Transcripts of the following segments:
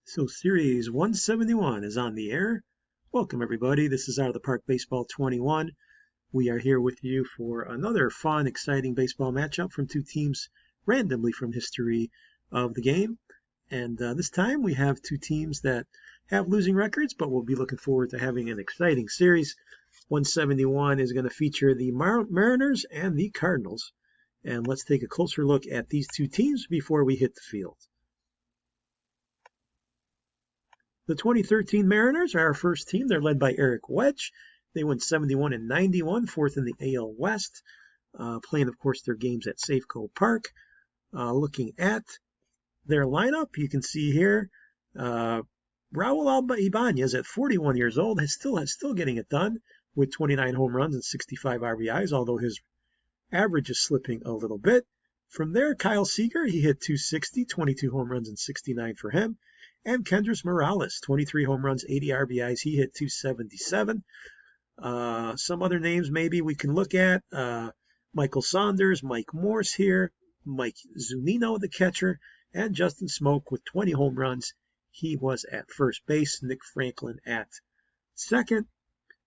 So Series 171 is on the air. Welcome everybody. This is Out of the Park Baseball 21. We are here with you for another fun, exciting baseball matchup from two teams randomly from history of the game. And this time we have two teams that have losing records, but we'll be looking forward to having an exciting series. 171 is going to feature the Mariners and the Cardinals. And let's take a closer look at these two teams before we hit the field. The 2013 Mariners are our first team. They're led by Eric Wedge. They went 71 and 91, fourth in the AL West, playing, of course, their games at Safeco Park. Looking at their lineup, you can see here Raul Ibanez at 41 years old is still getting it done with 29 home runs and 65 RBIs, although his average is slipping a little bit. From there, Kyle Seager, he hit 260, 22 home runs and 69 for him. And Kendrys Morales, 23 home runs, 80 RBIs. He hit 277. Some other names maybe we can look at. Michael Saunders, Mike Morse here, Mike Zunino, the catcher, and Justin Smoke with 20 home runs. He was at first base. Nick Franklin at second.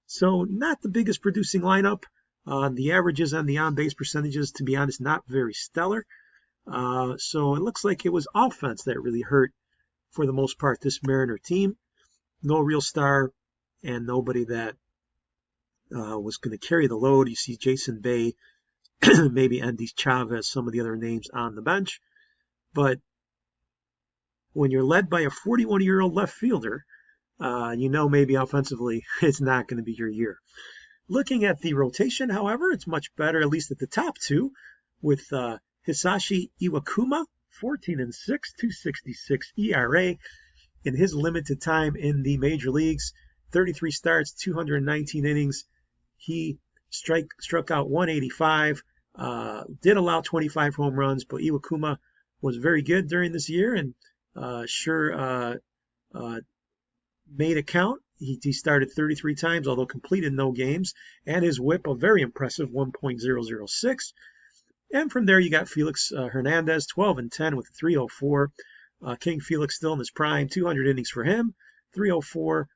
So not the biggest producing lineup. The averages and the on-base percentages, to be honest, not very stellar. So it looks like it was offense that really hurt, for the most part, this Mariner team. No real star and nobody that was going to carry the load. You see Jason Bay, maybe Andy Chavez, some of the other names on the bench. But when you're led by a 41-year-old left fielder, maybe offensively it's not going to be your year. Looking at the rotation, however, it's much better, at least at the top two, with Hisashi Iwakuma, 14 and 6, 266 ERA in his limited time in the major leagues. 33 starts, 219 innings. He struck out 185, did allow 25 home runs, but Iwakuma was very good during this year and made it count. He started 33 times, although completed no games, and his whip, a very impressive 1.006. And from there, you got Felix Hernandez, 12 and 10 with 304. King Felix still in his prime, 200 innings for him, 304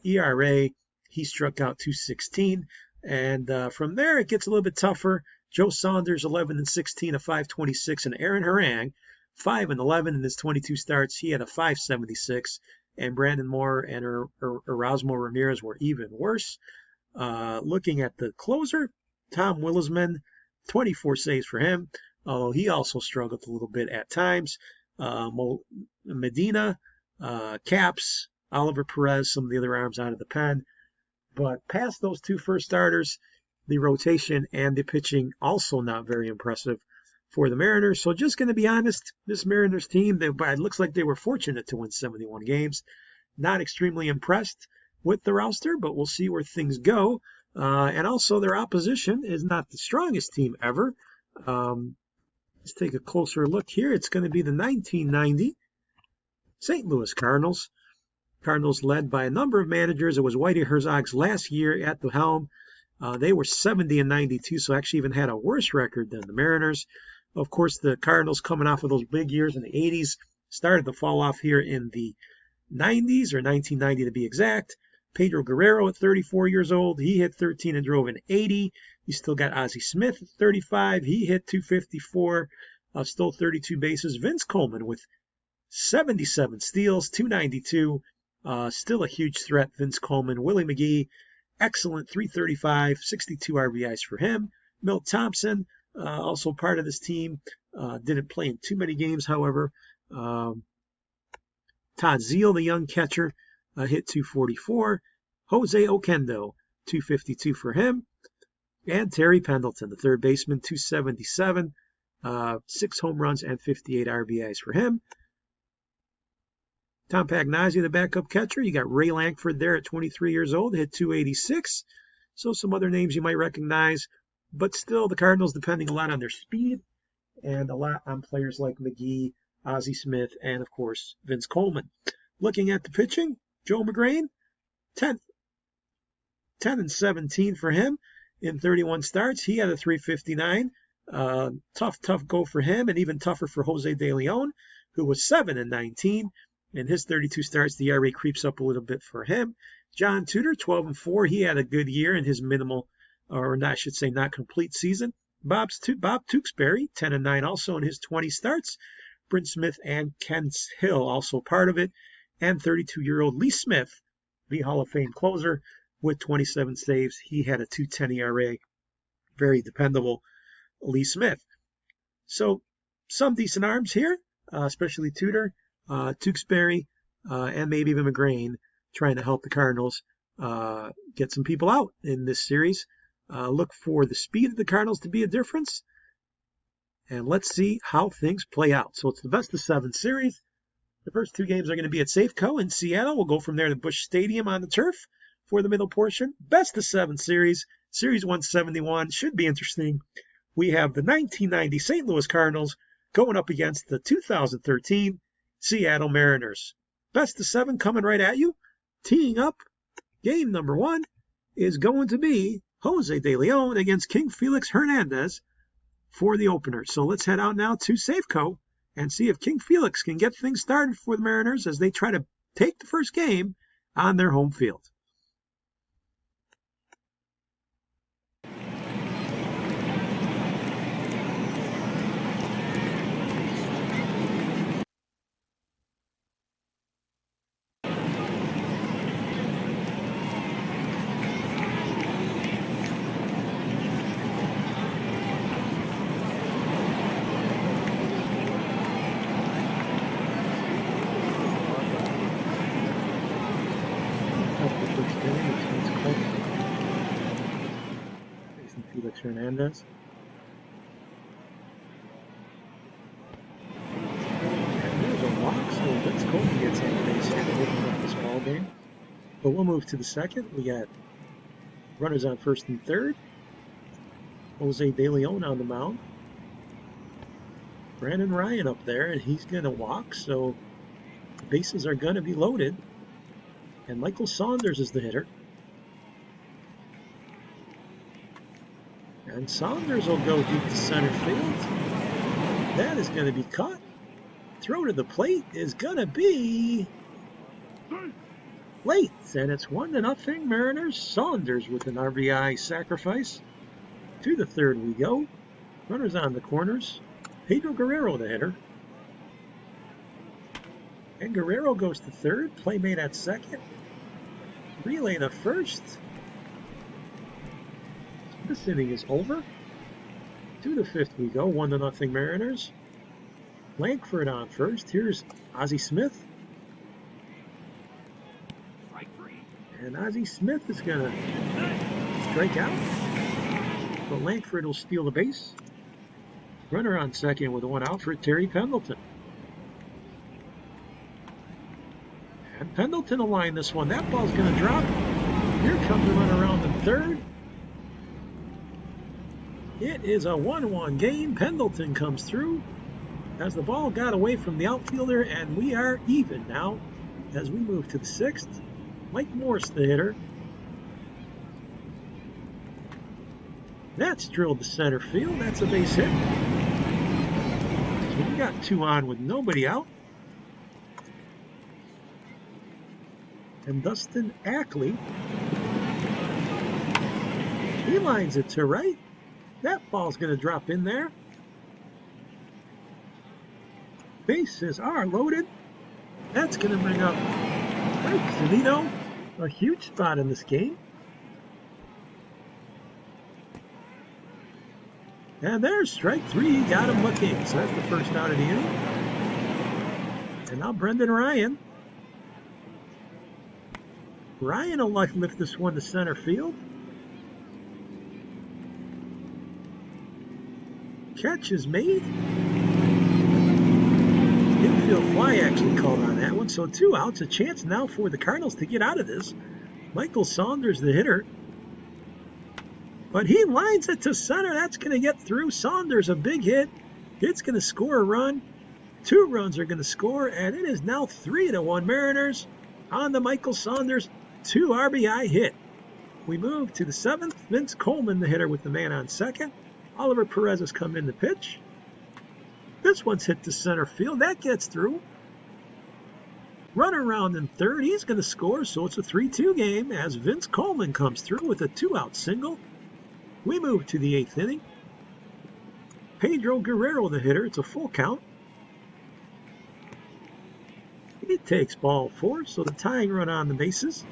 ERA. He struck out 216. And from there, it gets a little bit tougher. Joe Saunders, 11 and 16, a 526, and Aaron Harang, 5 and 11 in his 22 starts. He had a 576. And Brandon Moore and Erasmo Ramirez were even worse. Looking at the closer, Tom Willisman, 24 saves for him, although he also struggled a little bit at times. Medina, Caps, Oliver Perez, some of the other arms out of the pen. But past those two first starters, the rotation and the pitching also not very impressive for the Mariners. So just going to be honest, this Mariners team, it looks like they were fortunate to win 71 games. Not extremely impressed with the roster, but we'll see where things go. And also their opposition is not the strongest team ever. Let's take a closer look here. It's going to be the 1990 St. Louis Cardinals. Cardinals led by a number of managers. It was Whitey Herzog's last year at the helm. They were 70 and 92, so actually even had a worse record than the Mariners. Of course, the Cardinals, coming off of those big years in the 80s, started to fall off here in the 90s, or 1990 to be exact. Pedro Guerrero at 34 years old, he hit 13 and drove an 80. You still got Ozzie Smith at 35. He hit 254, stole 32 bases. Vince Coleman with 77 steals, 292. Still a huge threat, Vince Coleman. Willie McGee, excellent, 335, 62 RBIs for him. Milt Thompson, also part of this team, didn't play in too many games, however. Todd Zeile, the young catcher, hit 244. Jose Oquendo, 252 for him. And Terry Pendleton, the third baseman, 277. 6 home runs and 58 RBIs for him. Tom Pagnazzi, the backup catcher. You got Ray Lankford there at 23 years old, hit 286. So some other names you might recognize. But still, the Cardinals depending a lot on their speed and a lot on players like McGee, Ozzie Smith, and, of course, Vince Coleman. Looking at the pitching, Joe McGrain, 10 and 17 for him in 31 starts. He had a 359. Tough go for him, and even tougher for Jose De Leon, who was 7 and 19 In his 32 starts, the ERA creeps up a little bit for him. John Tudor, 12-4. He had a good year in his minimal, or I should say, not complete season. Bob Tewksbury, 10-9, also in his 20 starts. Bryn Smith and Ken Hill, also part of it. And 32-year-old Lee Smith, the Hall of Fame closer, with 27 saves. He had a 2.10 ERA. Very dependable Lee Smith. So some decent arms here, especially Tudor, Tewksbury, and maybe even McGrain trying to help the Cardinals get some people out in this series. Look for the speed of the Cardinals to be a difference. And let's see how things play out. So it's the best of 7 series. The first 2 games are going to be at Safeco in Seattle. We'll go from there to Busch Stadium on the turf for the middle portion. Best of 7 series. Series 171 should be interesting. We have the 1990 St. Louis Cardinals going up against the 2013 Seattle Mariners. Best of 7 coming right at you. Teeing up, game number 1 is going to be Jose De Leon against King Felix Hernandez for the opener. So let's head out now to Safeco and see if King Felix can get things started for the Mariners as they try to take the first game on their home field. Felix Hernandez. And there's a walk, so Vince Coleman gets on the base here to open up this ball game. But we'll move to the second. We got runners on first and third. Jose De Leon on the mound. Brandon Ryan up there, and he's going to walk, so the bases are going to be loaded. And Michael Saunders is the hitter. And Saunders will go deep to center field. That is going to be caught. Throw to the plate is going to be late. And it's 1-0 Mariners. Saunders with an RBI sacrifice. To the third we go. Runners on the corners. Pedro Guerrero, the hitter. And Guerrero goes to third. Play made at second. Relay to first. This inning is over. To the fifth we go. 1-0 Mariners. Lankford on first. Here's Ozzie Smith. And Ozzie Smith is going to strike out. But Lankford will steal the base. Runner on second with 1 out for Terry Pendleton. And Pendleton will line this one. That ball's going to drop. Here comes the runner around the third. It is a 1-1 game. Pendleton comes through as the ball got away from the outfielder, and we are even now as we move to the sixth. Mike Morse, the hitter. That's drilled to center field. That's a base hit. So we got 2 on with nobody out. And Dustin Ackley, he lines it to right. That ball's going to drop in there. Bases are loaded. That's going to bring up Mike Zunino, a huge spot in this game. And there's strike 3. Got him looking. So that's the first out of the inning. And now Brendan Ryan. Ryan will lift this one to center field. Catch is made. Infield fly actually called on that one. So 2 outs. A chance now for the Cardinals to get out of this. Michael Saunders, the hitter. But he lines it to center. That's going to get through. Saunders, a big hit. It's going to score a run. 2 runs are going to score. And it is now 3-1 Mariners on the Michael Saunders 2 RBI hit. We move to the 7th. Vince Coleman, the hitter, with the man on second. Oliver Perez has come in to pitch. This one's hit to center field. That gets through. Runner around in third, he's going to score, so it's a 3-2 game as Vince Coleman comes through with a 2-out single. We move to the 8th inning. Pedro Guerrero, the hitter. It's a full count. He takes ball 4, so the tying run on the bases.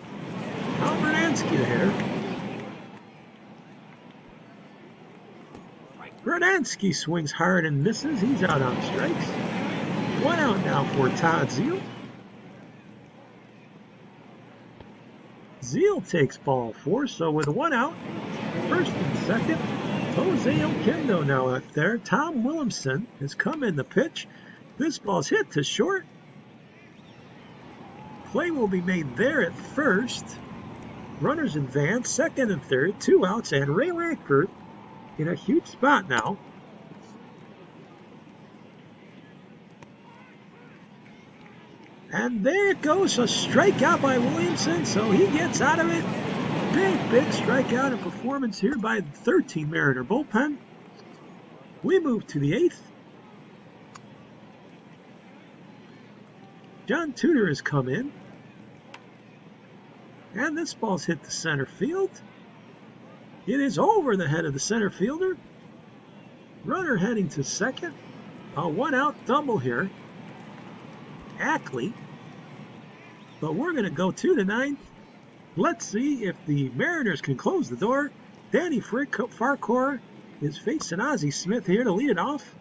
Al Bernansky, the hitter. Bernansky swings hard and misses. He's out on strikes. 1 out now for Todd Zeal. Zeal takes ball 4, so with 1 out, first and second, Jose Oquendo now up there. Tom Williamson has come in the pitch. This ball's hit to short. Play will be made there at first. Runners advance, second and third, 2 outs, and Ray Lankford in a huge spot now. And there it goes, a strikeout by Williamson, so he gets out of it. Big strikeout and performance here by the 13 Mariner bullpen. We move to the 8th. John Tudor has come in. And this ball's hit the center field. It is over the head of the center fielder. Runner heading to second. A 1-out double here. Ackley. But we're going to go to the 9th. Let's see if the Mariners can close the door. Danny Farquhar is facing Ozzie Smith here to lead it off.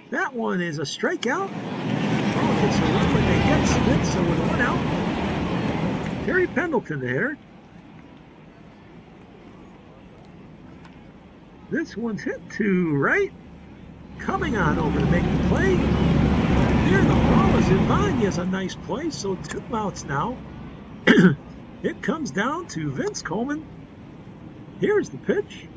That one is a strikeout. Oh, it's a run when they get Smith, so with 1 out. Terry Pendleton, the hitter. This one's hit to right. Coming on over to make the play. Near the wall is Ibanez, a nice play, so 2 outs now. It comes down to Vince Coleman. Here's the pitch.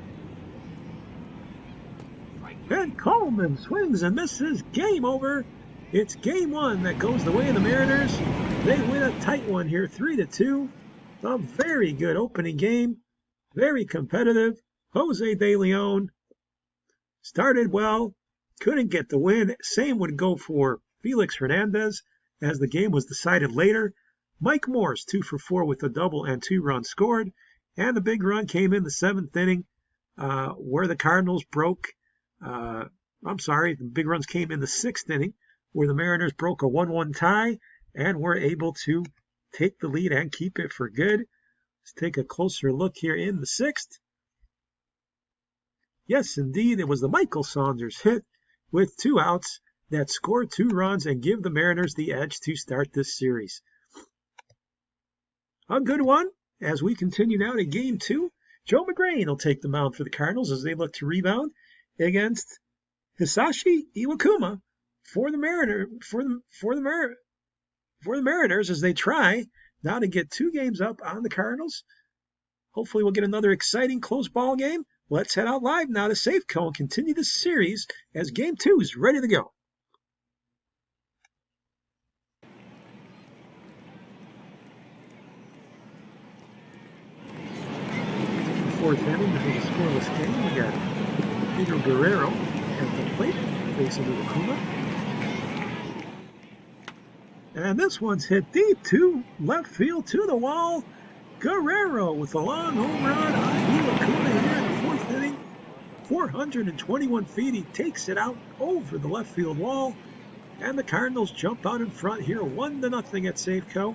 And Coleman swings and misses. Game over. It's game 1 that goes the way of the Mariners. They win a tight one here, 3-2. A very good opening game. Very competitive. Jose De Leon started well. Couldn't get the win. Same would go for Felix Hernandez as the game was decided later. Mike Morse 2 for 4 with a double and 2 runs scored. And the big run came in the 7th inning where the Cardinals broke. The big runs came in the 6th inning where the Mariners broke a 1-1 tie and were able to take the lead and keep it for good. Let's take a closer look here in the 6th. Yes, indeed, it was the Michael Saunders hit with 2 outs that scored 2 runs and give the Mariners the edge to start this series. A good one as we continue now to game 2. Joe McGrain will take the mound for the Cardinals as they look to rebound against Hisashi Iwakuma for the Mariners as they try now to get 2 games up on the Cardinals. Hopefully we'll get another exciting close ball game. Let's head out live now to Safeco and continue this series as Game 2 is ready to go. Fourth inning, this is a scoreless game. We got Pedro Guerrero at the plate, facing Iwakuma. And this one's hit deep to left field to the wall. Guerrero with a long home run on Iwakuma here in the 4th inning. 421 feet, he takes it out over the left field wall. And the Cardinals jump out in front here, 1-0 at Safeco,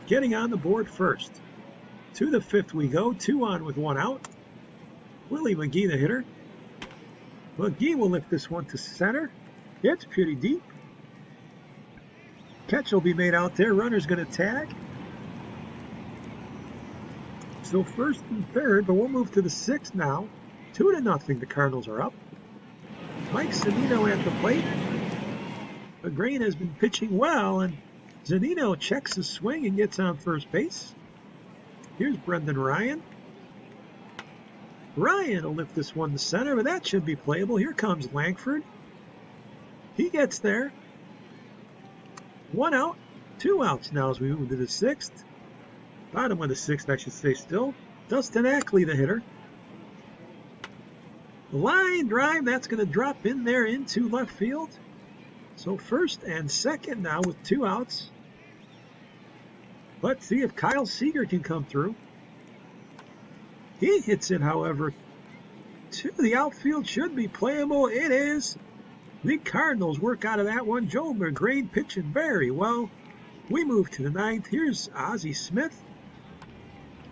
getting on the board first. To the 5th we go, 2 on with 1 out. Willie McGee, the hitter. McGee will lift this one to center. It's pretty deep. Catch will be made out there. Runner's going to tag. So 1st and 3rd, but we'll move to the 6th now. 2-0, the Cardinals are up. Mike Zunino at the plate. McGrain has been pitching well, and Zunino checks his swing and gets on first base. Here's Brendan Ryan. Ryan will lift this one to center, but that should be playable. Here comes Lankford. He gets there. 1 out, 2 outs now as we move to the 6th. Bottom of the 6th, I should say still. Dustin Ackley, the hitter. Line drive, that's going to drop in there into left field. So first and second now with 2 outs. Let's see if Kyle Seager can come through. He hits it, however, to the outfield. Should be playable. It is. The Cardinals work out of that one. Joe McGrain pitching very well. We move to the 9th. Here's Ozzie Smith.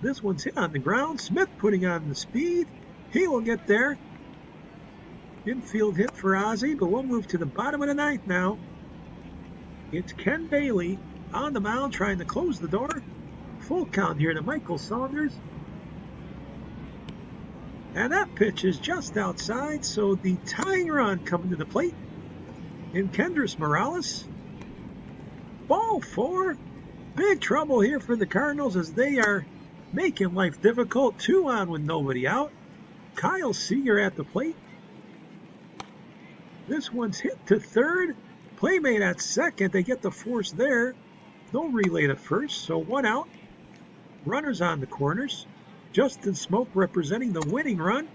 This one's hit on the ground. Smith putting on the speed. He will get there. Infield hit for Ozzie, but we'll move to the bottom of the 9th now. It's Ken Bailey on the mound trying to close the door. Full count here to Michael Saunders. And that pitch is just outside, so the tying run coming to the plate in Kendrys Morales. Ball 4. Big trouble here for the Cardinals as they are making life difficult. 2 on with nobody out. Kyle Seager at the plate. This one's hit to third. Playmate at second. They get the force there. No relay to first, so 1 out. Runners on the corners. Justin Smoke representing the winning run.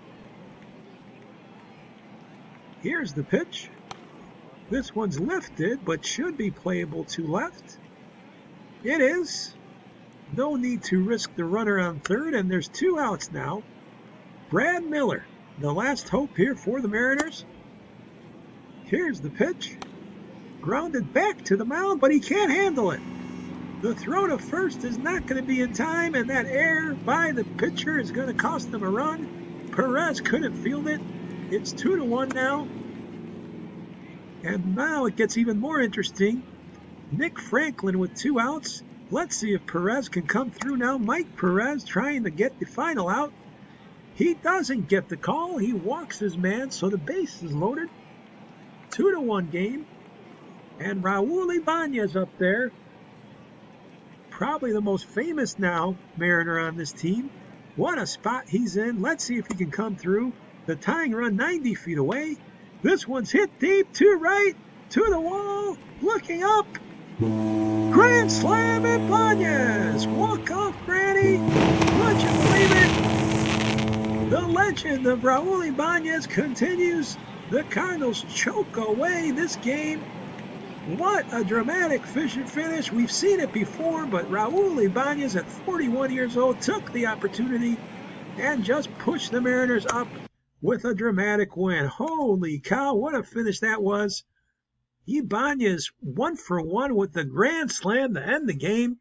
Here's the pitch. This one's lifted, but should be playable to left. It is. No need to risk the runner on third, and there's 2 outs now. Brad Miller, the last hope here for the Mariners. Here's the pitch. Grounded back to the mound, but he can't handle it. The throw to first is not going to be in time, and that error by the pitcher is going to cost them a run. Perez couldn't field it. It's 2-1 now. And now it gets even more interesting. Nick Franklin with 2 outs. Let's see if Perez can come through now. Mike Perez trying to get the final out. He doesn't get the call. He walks his man, so the base is loaded. 2-1 game. And Raul Ibanez up there. Probably the most famous now Mariner on this team. What a spot he's in. Let's see if he can come through. The tying run 90 feet away. This one's hit deep to right, to the wall, looking up. Grand slam Ibanez. Walk off Granny. Would you believe it? The legend of Raul Ibanez continues. The Cardinals choke away this game. What a dramatic finish. We've seen it before, but Raul Ibanez at 41 years old took the opportunity and just pushed the Mariners up with a dramatic win. Holy cow, what a finish that was. Ibanez 1 for 1 with the grand slam to end the game.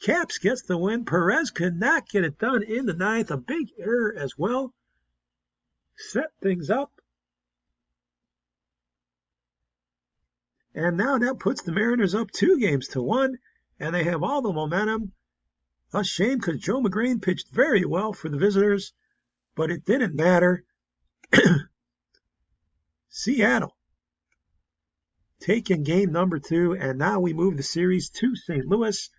Caps gets the win. Perez could not get it done in the 9th. A big error as well. Set things up. And now that puts the Mariners up 2-1, and they have all the momentum. A shame because Joe McGrain pitched very well for the visitors, but it didn't matter. Seattle taking game number 2, and now we move the series to St. Louis.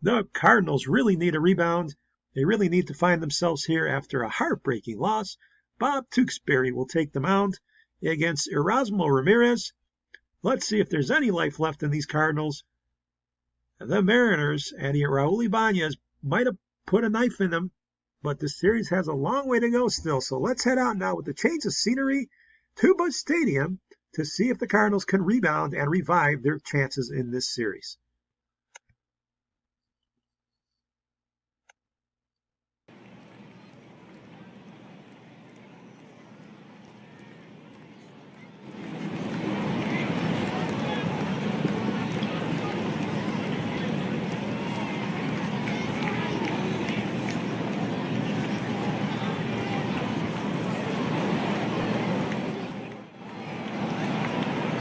The Cardinals really need a rebound. They really need to find themselves here after a heartbreaking loss. Bob Tewksbury will take the mound against Erasmo Ramirez. Let's see if there's any life left in these Cardinals. The Mariners and Raul Ibanez might have put a knife in them, but the series has a long way to go still. So let's head out now with the change of scenery to Busch Stadium to see if the Cardinals can rebound and revive their chances in this series.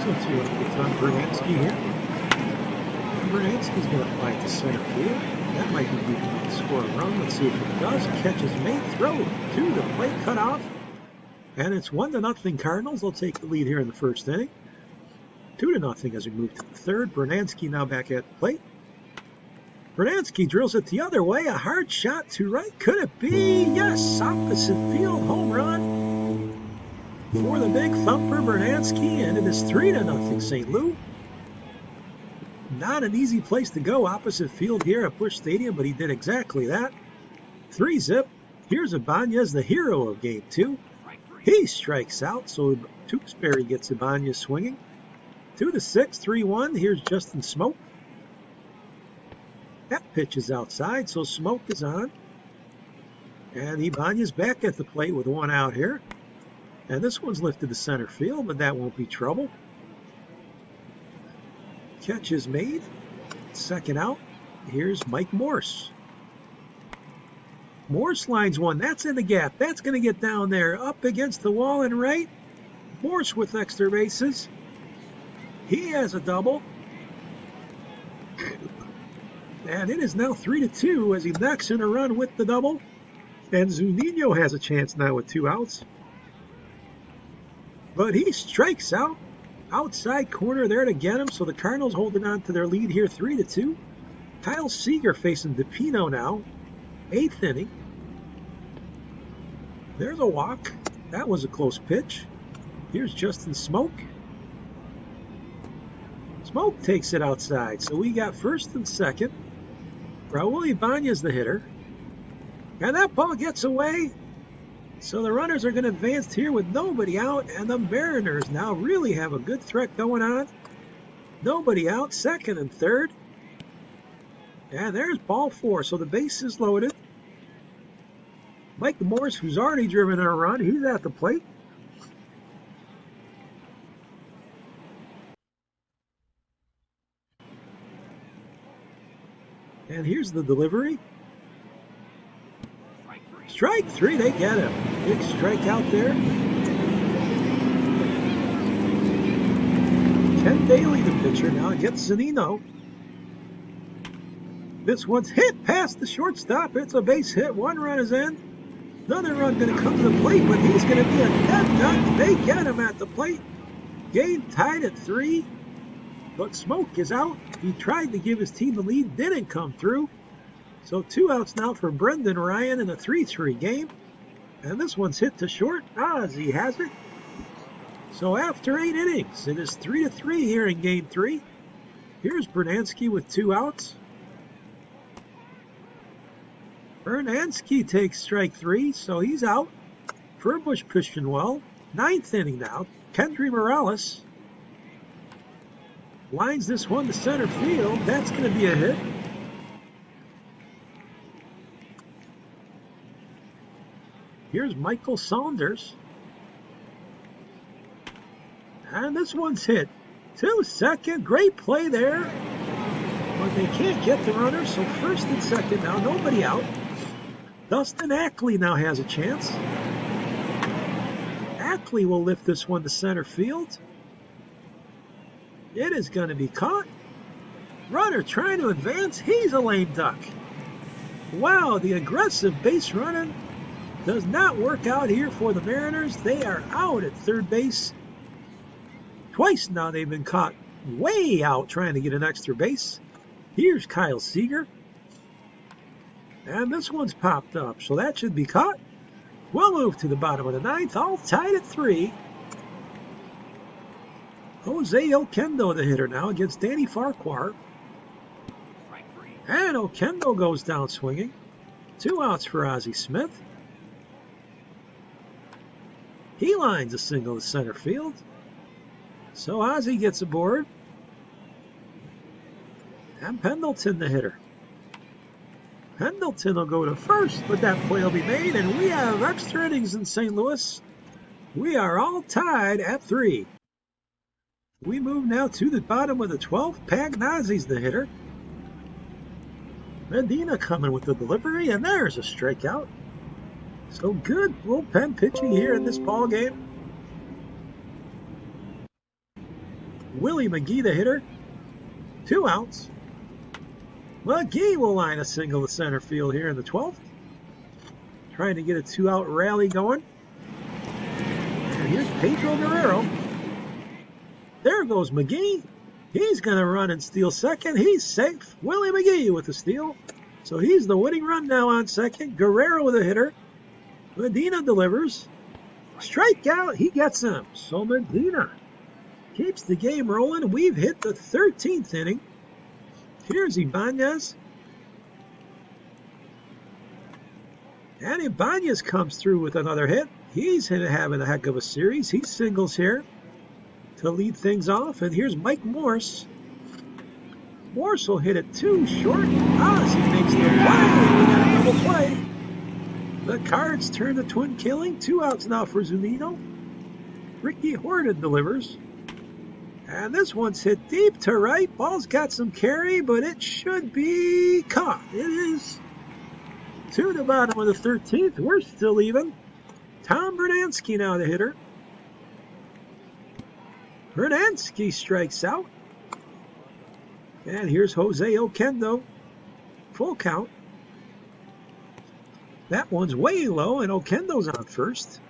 Let's see what gets on Bernansky here. Bernansky's going to fly to center field. That might be deep enough to score a run. Let's see if it does. Catches mate, throw to the plate, cut off. And it's 1-0 Cardinals. They'll take the lead here in the first inning. 2-0 as we move to the third. Bernansky now back at the plate. Bernansky drills it the other way. A hard shot to right. Could it be? Yes, opposite field home run for the big thumper Bernansky, and it is 3-0 St. Louis. Not an easy place to go opposite field here at Busch Stadium, but he did exactly that. 3-0. Here's Ibanez, the hero of Game 2. He strikes out, so Tewksbury gets Ibanez swinging. 2-6, 3-1. Here's Justin Smoke. That pitch is outside, so Smoke is on. And Ibanez back at the plate with one out here. And this one's lifted to center field, but that won't be trouble. Catch is made. Second out. Here's Mike Morse. Morse lines one. That's in the gap. That's going to get down there. Up against the wall and right. Morse with extra bases. He has a double. And it is now 3-2 as he knocks in a run with the double. And Zunino has a chance now with 2 outs. But he strikes out. Outside corner there to get him. So the Cardinals holding on to their lead here 3-2. Kyle Seager facing DePino now. 8th inning. There's a walk. That was a close pitch. Here's Justin Smoke. Smoke takes it outside. So we got first and second. Raul Ibanez the hitter. And that ball gets away. So the runners are going to advance here with nobody out. And the Mariners now really have a good threat going on. Nobody out. Second and third. And there's ball 4. So the base is loaded. Mike Morse, who's already driven a run, he's at the plate. And here's the delivery. Strike 3, they get him. Big strikeout there. Ken Daly, the pitcher, now gets Zunino. This one's hit past the shortstop. It's a base hit. 1 run is in. Another run going to come to the plate, but he's going to be a dead duck. They get him at the plate. Game tied at 3. But Smoke is out. He tried to give his team the lead. Didn't come through. So 2 outs now for Brendan Ryan in a 3-3 game. And this one's hit to short. Ozzie has it. So after 8 innings, it is 3-3 here in Game 3. Here's Bernansky with 2 outs. Bernansky takes strike 3, so he's out. Furbush pitching well. 9th inning now. Kendry Morales lines this one to center field. That's going to be a hit. Here's Michael Saunders. And this one's hit. To second. Great play there. But they can't get the runner, so first and second now. Nobody out. Dustin Ackley now has a chance. Ackley will lift this one to center field. It is going to be caught. Runner trying to advance. He's a lame duck. Wow, the aggressive base running does not work out here for the Mariners. They are out at third base. Twice now they've been caught way out trying to get an extra base. Here's Kyle Seager. And this one's popped up, so that should be caught. We'll move to the bottom of the 9th, all tied at 3. Jose Oquendo, the hitter now, against Danny Farquhar. And Oquendo goes down swinging. 2 outs for Ozzie Smith. He lines a single to center field. So Ozzie gets aboard. And Pendleton, the hitter. Pendleton will go to first, but that play will be made, and we have extra innings in St. Louis. We are all tied at 3. We move now to the bottom of the 12th. Pagnozzi's the hitter. Medina coming with the delivery, and there's a strikeout. So good bullpen pitching here in this ball game. Willie McGee, the hitter. 2 outs. McGee will line a single to center field here in the 12th. Trying to get a 2-out rally going. And here's Pedro Guerrero. There goes McGee. He's going to run and steal second. He's safe. Willie McGee with the steal. So he's the winning run now on second. Guerrero with a hitter. Medina delivers. Strikeout. He gets him. So Medina keeps the game rolling. We've hit the 13th inning. Here's Ibanez. And Ibanez comes through with another hit. He's having a heck of a series. He singles here to lead things off. And here's Mike Morse. Morse will hit it too short. Ozzie makes the play. We got a double play. The Cards turn the twin killing. 2 outs now for Zunino. Ricky Horton delivers. And this one's hit deep to right. Ball's got some carry, but it should be caught. It is. To the bottom of the 13th. We're still even. Tom Bernansky now the hitter. Bernansky strikes out. And here's Jose Oquendo. Full count. That one's way low, and Oquendo's on first.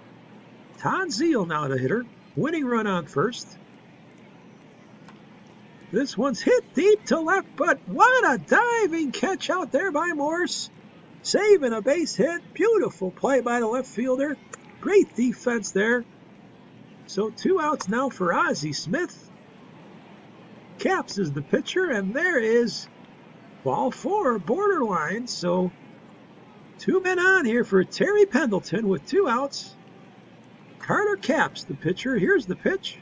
Todd Zeal now the hitter. Winning run on first. This one's hit deep to left, but what a diving catch out there by Morse. Saving a base hit. Beautiful play by the left fielder. Great defense there. So 2 outs now for Ozzie Smith. Caps is the pitcher, and there is ball 4, borderline. So 2 men on here for Terry Pendleton with 2 outs. Carter Capps the pitcher. Here's the pitch.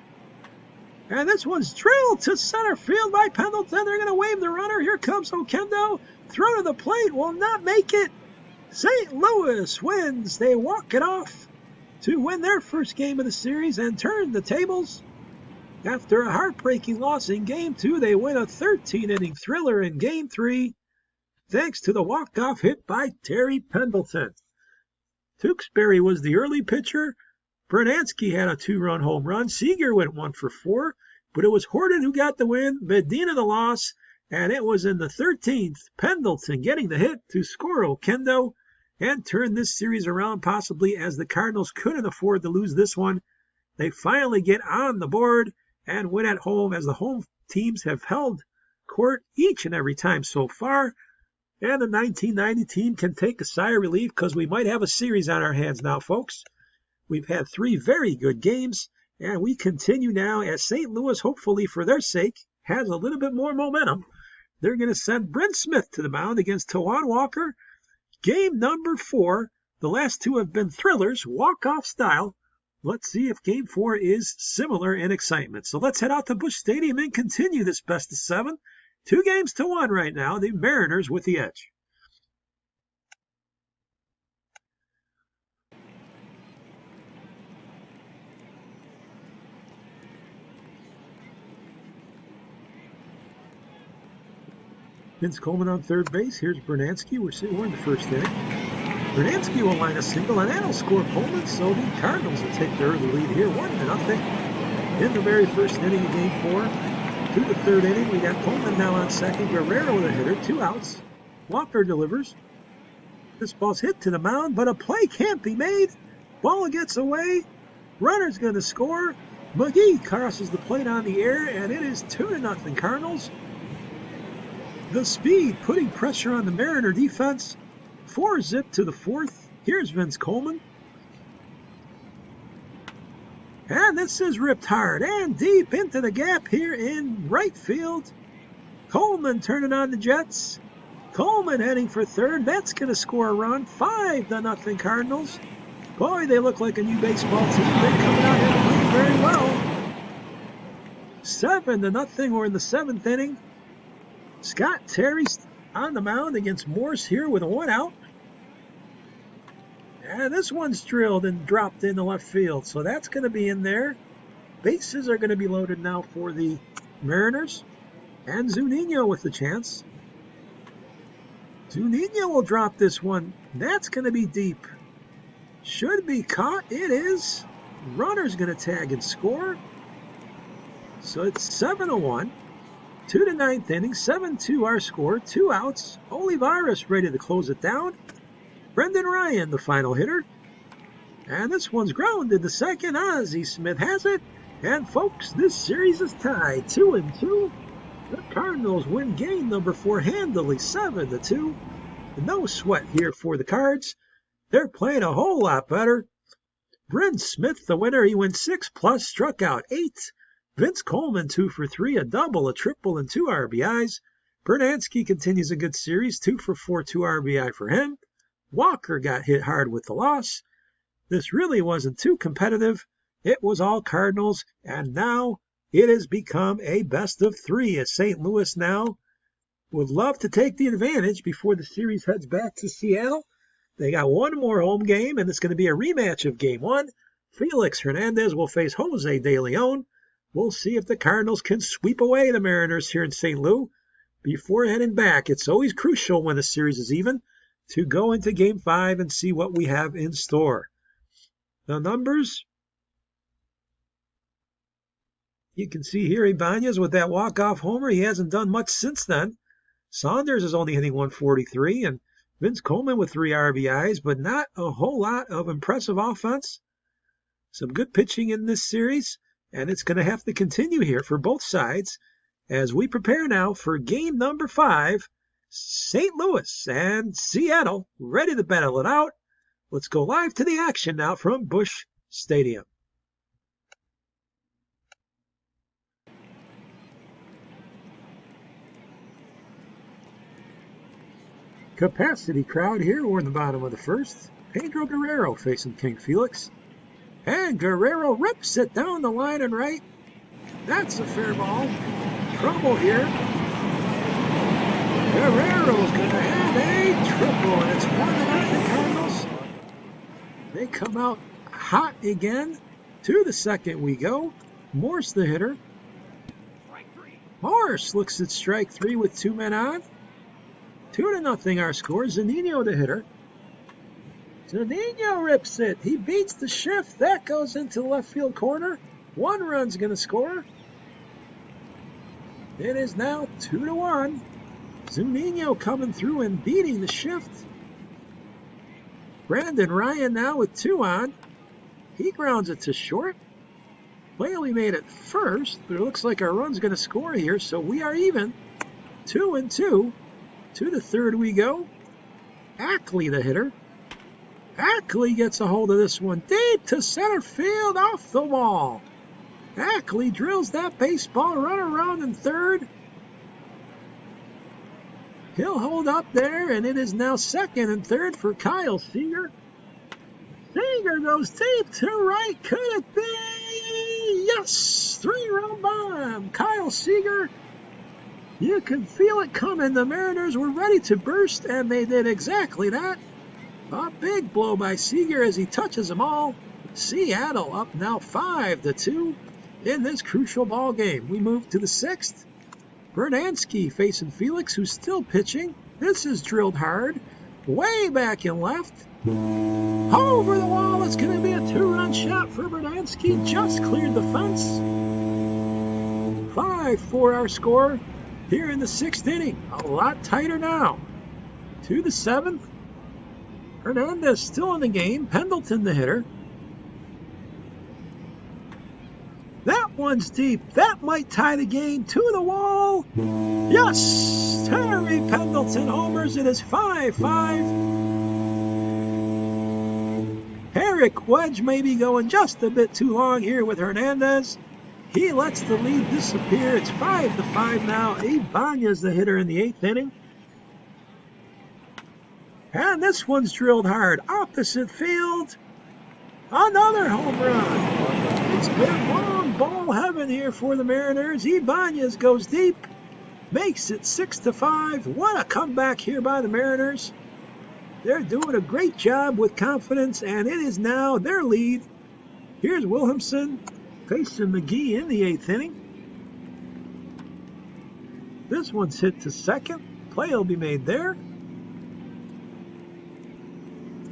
And this one's drilled to center field by Pendleton. They're going to wave the runner. Here comes Oquendo. Throw to the plate. Will not make it. St. Louis wins. They walk it off to win their first game of the series and turn the tables. After a heartbreaking loss in Game 2, they win a 13-inning thriller in Game 3, thanks to the walk-off hit by Terry Pendleton. Tewksbury was the early pitcher. Bernansky had a 2-run home run. Seager went 1 for 4, but it was Horton who got the win, Medina the loss, and it was in the 13th, Pendleton getting the hit to score Oquendo and turn this series around, possibly, as the Cardinals couldn't afford to lose this one. They finally get on the board and win at home, as the home teams have held court each and every time so far. And the 1990 team can take a sigh of relief, because we might have a series on our hands now, folks. We've had 3 very good games, and we continue now as St. Louis, hopefully for their sake, has a little bit more momentum. They're going to send Brent Smith to the mound against Tawan Walker. Game number 4. The last 2 have been thrillers, walk-off style. Let's see if Game 4 is similar in excitement. So let's head out to Busch Stadium and continue this best of 7. 2-1 right now. The Mariners with the edge. Vince Coleman on third base. Here's Bernansky. We're in the first inning. Bernansky will line a single, and that'll score Coleman, so the Cardinals will take the early lead here, 1-0. In the very first inning of Game 4. To the third inning, we got Coleman now on second. Guerrero the hitter, 2 outs. Walker delivers. This ball's hit to the mound, but a play can't be made. Ball gets away. Runner's going to score. McGee crosses the plate on the air, and it is 2-0 Cardinals. The speed putting pressure on the Mariner defense. 4-zip to the 4th. Here's Vince Coleman. And this is ripped hard and deep into the gap here in right field. Coleman turning on the Jets. Coleman heading for third. That's going to score a run. 5-0 Cardinals. Boy, they look like a new baseball team. They're coming out here playing very well. 7-0. We're in the 7th inning. Scott Terry on the mound against Morse here with a 1 out. And this one's drilled and dropped into left field, so that's going to be in there. Bases are going to be loaded now for the Mariners. And Zunino with the chance. Zunino will drop this one. That's going to be deep. Should be caught. It is. Runner's going to tag and score. So it's 7-1. 2 to 9th inning, 7-2 our score, 2 outs. Olivares ready to close it down. Brendan Ryan, the final hitter. And this one's grounded to second. Ozzie Smith has it. And folks, this series is tied 2-2. The Cardinals win game number 4 handily, 7-2. No sweat here for the Cards. They're playing a whole lot better. Brent Smith, the winner, he went 6+, struck out 8. Vince Coleman, 2 for 3, a double, a triple, and 2 RBIs. Bernansky continues a good series, 2 for 4, 2 RBI for him. Walker got hit hard with the loss. This really wasn't too competitive. It was all Cardinals, and now it has become a best of three as St. Louis now would love to take the advantage before the series heads back to Seattle. They got one more home game, and it's going to be a rematch of Game 1. Felix Hernandez will face Jose De Leon. We'll see if the Cardinals can sweep away the Mariners here in St. Louis. Before heading back, it's always crucial when the series is even to go into Game 5 and see what we have in store. The numbers, you can see here Ibanez with that walk-off homer. He hasn't done much since then. Saunders is only hitting 143, and Vince Coleman with 3 RBIs, but not a whole lot of impressive offense. Some good pitching in this series, and it's going to have to continue here for both sides as we prepare now for game number 5. St. Louis and Seattle ready to battle it out. Let's go live to the action now from Busch Stadium. Capacity crowd here. We're in the bottom of the first. Pedro Guerrero facing King Felix. And Guerrero rips it down the line and right. That's a fair ball. Trouble here. Guerrero's going to have a triple, and it's 1-0 the Cardinals. They come out hot again. To the second we go. Morse the hitter. Morse looks at strike 3 with 2 men on. 2-0 our score. Zunino the hitter. Zunino rips it. He beats the shift. That goes into the left field corner. 1 run's going to score. It is now 2-1. Zunino coming through and beating the shift. Brandon Ryan now with 2 on. He grounds it to short. Whaley made it first, but it looks like our run's going to score here, so we are even. 2-2. To the third we go. Ackley the hitter. Ackley gets a hold of this one deep to center field off the wall. Ackley drills that baseball, run around in third. He'll hold up there, and it is now second and third for Kyle Seager. Seager goes deep to right. Could it be? Yes! 3-run bomb. Kyle Seager. You can feel it coming. The Mariners were ready to burst, and they did exactly that. A big blow by Seager as he touches them all. Seattle up now 5-2 in this crucial ball game. We move to the 6th. Bernansky facing Felix, who's still pitching. This is drilled hard. Way back in left. Over the wall. It's going to be a 2-run shot for Bernansky. Just cleared the fence. 5-4 our score here in the 6th inning. A lot tighter now. To the 7th. Hernandez still in the game. Pendleton the hitter. That one's deep. That might tie the game. To the wall. Yes! Terry Pendleton homers. It is 5-5. Eric Wedge may be going just a bit too long here with Hernandez. He lets the lead disappear. It's 5-5 now. Ibanez the hitter in the 8th inning. And this one's drilled hard. Opposite field. Another home run. It's been long ball heaven here for the Mariners. Ibanez goes deep. Makes it 6-5. What a comeback here by the Mariners. They're doing a great job with confidence, and it is now their lead. Here's Williamson facing McGee in the 8th inning. This one's hit to second. Play will be made there.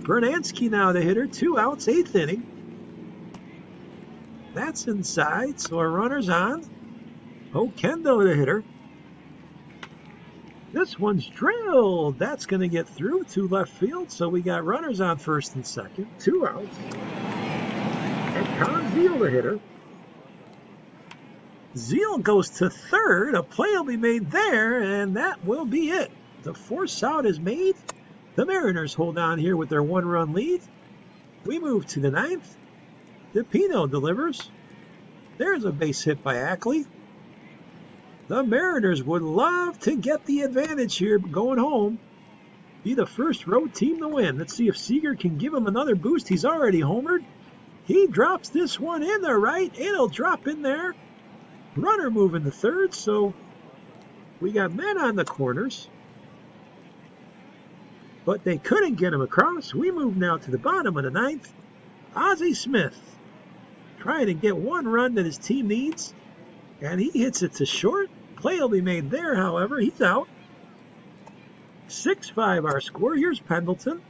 Bernansky now the hitter. 2 outs, 8th inning. That's inside, so our runner's on. Okendo the hitter. This one's drilled. That's going to get through to left field, so we got runners on first and second. 2 outs. And Conzeal the hitter. Zeal goes to third. A play will be made there, and that will be it. The force out is made. The Mariners hold on here with their 1-run lead. We move to the 9th. DePino delivers. There's a base hit by Ackley. The Mariners would love to get the advantage here going home. be the first road team to win. Let's see if Seager can give him another boost. He's already homered. He drops this one in the right. It'll drop in there. Runner moving to third, so we got men on the corners. But they couldn't get him across. We move now to the bottom of the ninth. Ozzie Smith trying to get one run that his team needs, and he hits it to short. Play will be made there, however. He's out. 6-5 our score. Here's Pendleton.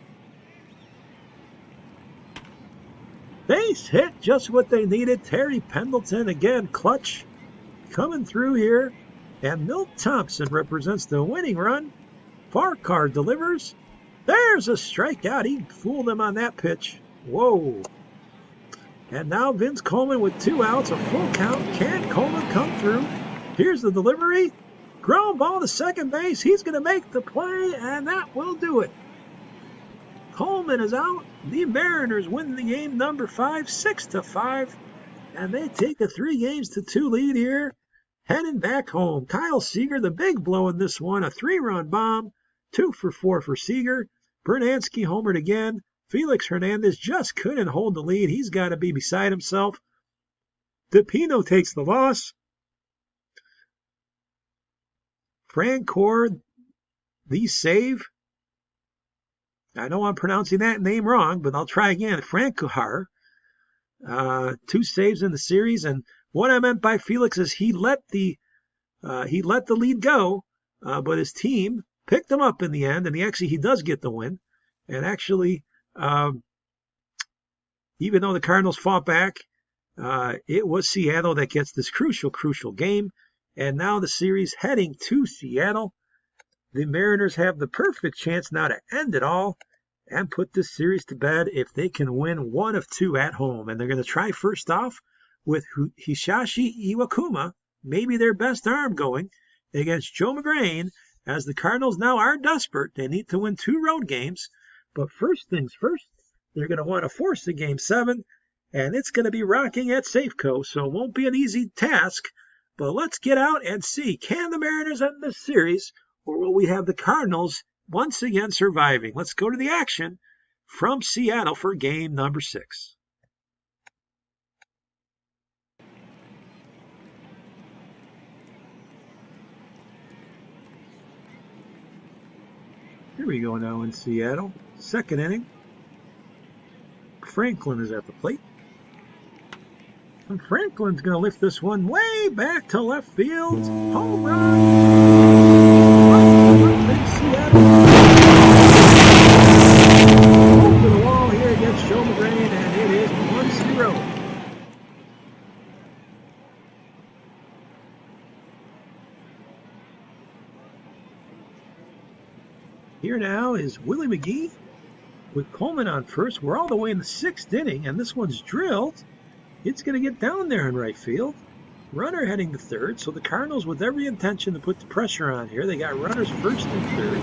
Base hit, just what they needed. Terry Pendleton again, clutch, coming through here. And Milt Thompson represents the winning run. Farquhar delivers. There's a strikeout. He fooled him on that pitch. Whoa. And now Vince Coleman with 2 outs, a full count. Can Coleman come through? Here's the delivery. Ground ball to second base. He's going to make the play, and that will do it. Coleman is out. The Mariners win the game number 5, 6-5. And they take a 3-2 lead here. Heading back home. Kyle Seager, the big blow in this one. A 3-run bomb. 2 for 4 for Seager. Bernansky homered again. Felix Hernandez just couldn't hold the lead. He's got to be beside himself. DePino takes the loss. Francoeur, the save. I know I'm pronouncing that name wrong, but I'll try again. Francoeur, 2 saves in the series. And what I meant by Felix is he let the lead go, but his team picked him up in the end, and he does get the win. And actually, even though the Cardinals fought back, it was Seattle that gets this crucial game. And now the series heading to Seattle. The Mariners have the perfect chance now to end it all and put this series to bed if they can win 1 of 2 at home. And they're going to try first off with Hisashi Iwakuma, maybe their best arm going, against Joe McGrain, as the Cardinals now are desperate. They need to win 2 road games. But first things first, they're going to want to force a Game 7, and it's going to be rocking at Safeco, so it won't be an easy task. But let's get out and see, can the Mariners end this series, or will we have the Cardinals once again surviving? Let's go to the action from Seattle for game number 6. Here we go now in Seattle. Second inning. Franklin is at the plate. And Franklin's going to lift this one way back to left field. Home run! Seattle. Over the wall here against Joe McGrain, and it is 1-0. Here now is Willie McGee with Coleman on first. We're all the way in the 6th inning, and this one's drilled. It's going to get down there in right field. Runner heading to third, so the Cardinals with every intention to put the pressure on here. They got runners first and third.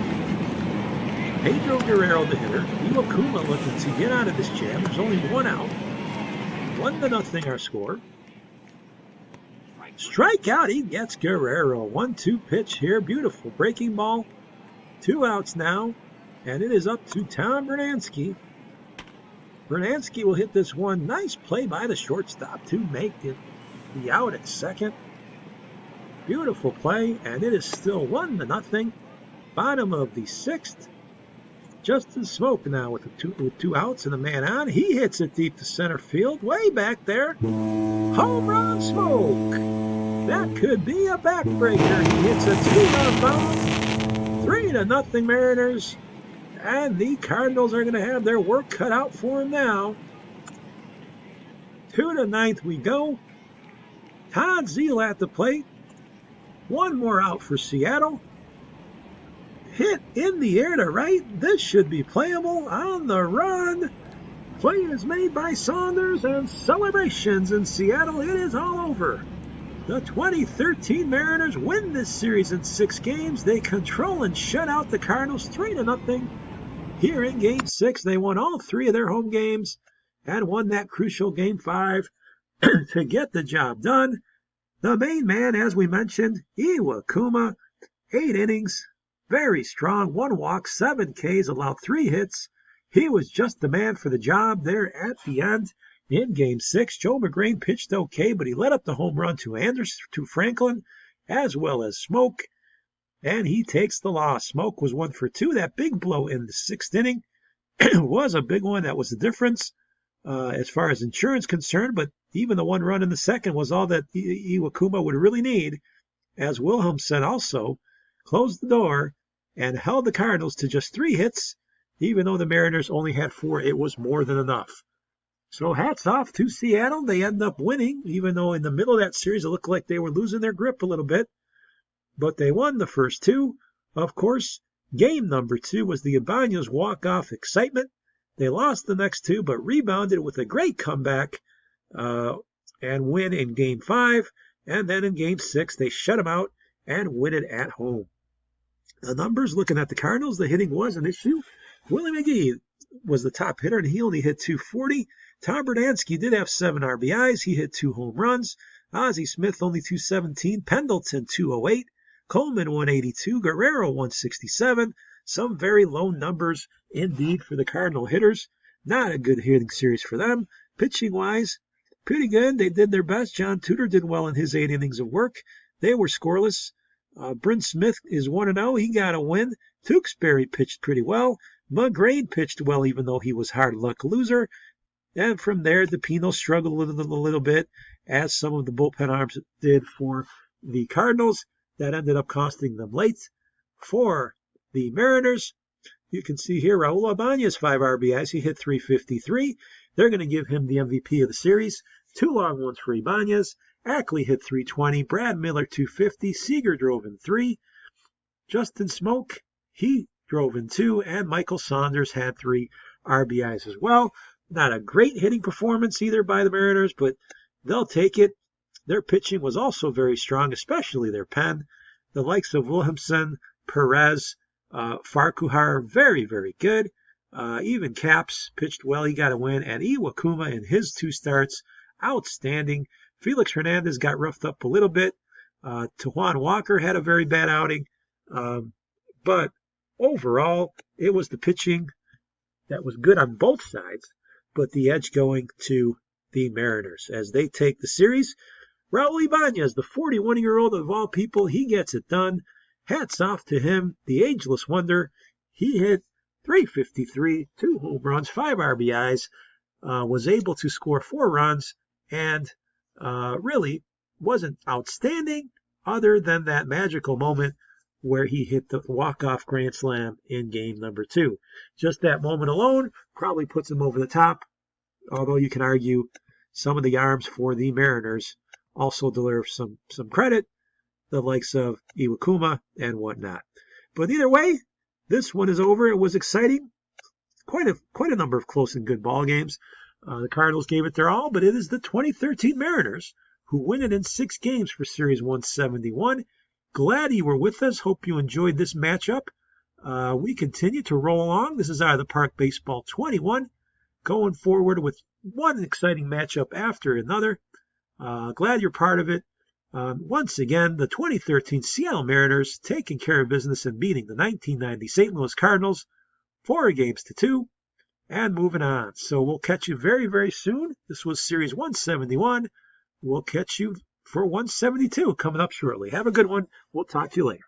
Pedro Guerrero the hitter. Iwakuma looking to get out of this jam. There's only 1 out. 1-0 our score. Strikeout, he gets Guerrero. 1-2 pitch here. Beautiful breaking ball. 2 outs now, and it is up to Tom Bernansky. Bernansky will hit this one. Nice play by the shortstop to make it the out at second. Beautiful play, and it is still 1-0. Bottom of the 6th. Justin Smoke now with 2 outs and a man on. He hits it deep to center field, way back there. Home run, Smoke. That could be a backbreaker. He hits a 2-run bomb. 3-0 Mariners. And the Cardinals are going to have their work cut out for them now. 2 to 9th we go. Todd Zeal at the plate. 1 more out for Seattle. Hit in the air to right. This should be playable. On the run. Play is made by Saunders, and celebrations in Seattle. It is all over. The 2013 Mariners win this series in 6 games. They control and shut out the Cardinals 3-0. Here in Game 6, they won all 3 of their home games and won that crucial Game 5 to get the job done. The main man, as we mentioned, Iwakuma, 8 innings, Very strong, 1 walk, 7 Ks, allowed 3 hits. He was just the man for the job there at the end. In Game 6, Joe McGrain pitched okay, but he let up the home run to Franklin, as well as Smoke, and he takes the loss. Smoke was 1 for 2. That big blow in the 6th inning was a big one. That was the difference as far as insurance concerned, but even the 1 run in the 2nd was all that Iwakuma would really need, as Wilhelmsen also closed the door and held the Cardinals to just 3 hits. Even though the Mariners only had 4, it was more than enough. So hats off to Seattle. They end up winning, even though in the middle of that series it looked like they were losing their grip a little bit. But they won the first 2. Of course, game number 2 was the Ibanez walk-off excitement. They lost the next 2, but rebounded with a great comeback and win in Game 5. And then in Game 6, they shut them out and win it at home. The numbers, looking at the Cardinals, the hitting was an issue. Willie McGee was the top hitter, and he only hit .240. Tom Berdansky did have 7 RBIs. He hit 2 home runs. Ozzie Smith only .217. Pendleton .208. Coleman 182. Guerrero 167. Some very low numbers indeed for the Cardinal hitters. Not a good hitting series for them. Pitching-wise, pretty good. They did their best. John Tudor did well in his 8 innings of work. They were scoreless. Bryn Smith is 1-0. He got a win. Tewksbury pitched pretty well. McGrain pitched well, even though he was hard luck loser. And from there, DePino struggled a little bit, as some of the bullpen arms did for the Cardinals. That ended up costing them late. For the Mariners, you can see here Raul Ibanez, 5 RBIs. He hit .353. They're going to give him the MVP of the series. 2 long ones for Ibanez. Ackley hit .320. Brad Miller .250. Seager drove in 3. Justin Smoke, he drove in 2. And Michael Saunders had 3 RBIs as well. Not a great hitting performance either by the Mariners, but they'll take it. Their pitching was also very strong, especially their pen. The likes of Wilhelmsen, Perez, Farquhar, very, very good. Even Caps pitched well. He got a win. And Iwakuma in his 2 starts, outstanding. Felix Hernandez got roughed up a little bit. Tejuan Walker had a very bad outing. But overall, it was the pitching that was good on both sides, but the edge going to the Mariners as they take the series. Raul Ibanez, the 41-year-old of all people, he gets it done. Hats off to him, the ageless wonder. He hit .353, 2 home runs, 5 RBIs, was able to score 4 runs, and really wasn't outstanding other than that magical moment where he hit the walk-off grand slam in game number 2. Just that moment alone probably puts him over the top, although you can argue some of the arms for the Mariners also deserve some credit, the likes of Iwakuma and whatnot. But either way, this one is over. It was exciting. Quite a number of close and good ball games. The Cardinals gave it their all, but it is the 2013 Mariners who win it in 6 games for Series 171. Glad you were with us. Hope you enjoyed this matchup. We continue to roll along. This is Out of the Park Baseball 21, going forward with one exciting matchup after another. Glad you're part of it. Once again, the 2013 Seattle Mariners taking care of business and beating the 1990 St. Louis Cardinals 4-2 and moving on. So we'll catch you very, very soon. This was Series 171. We'll catch you for 172 coming up shortly. Have a good one. We'll talk to you later.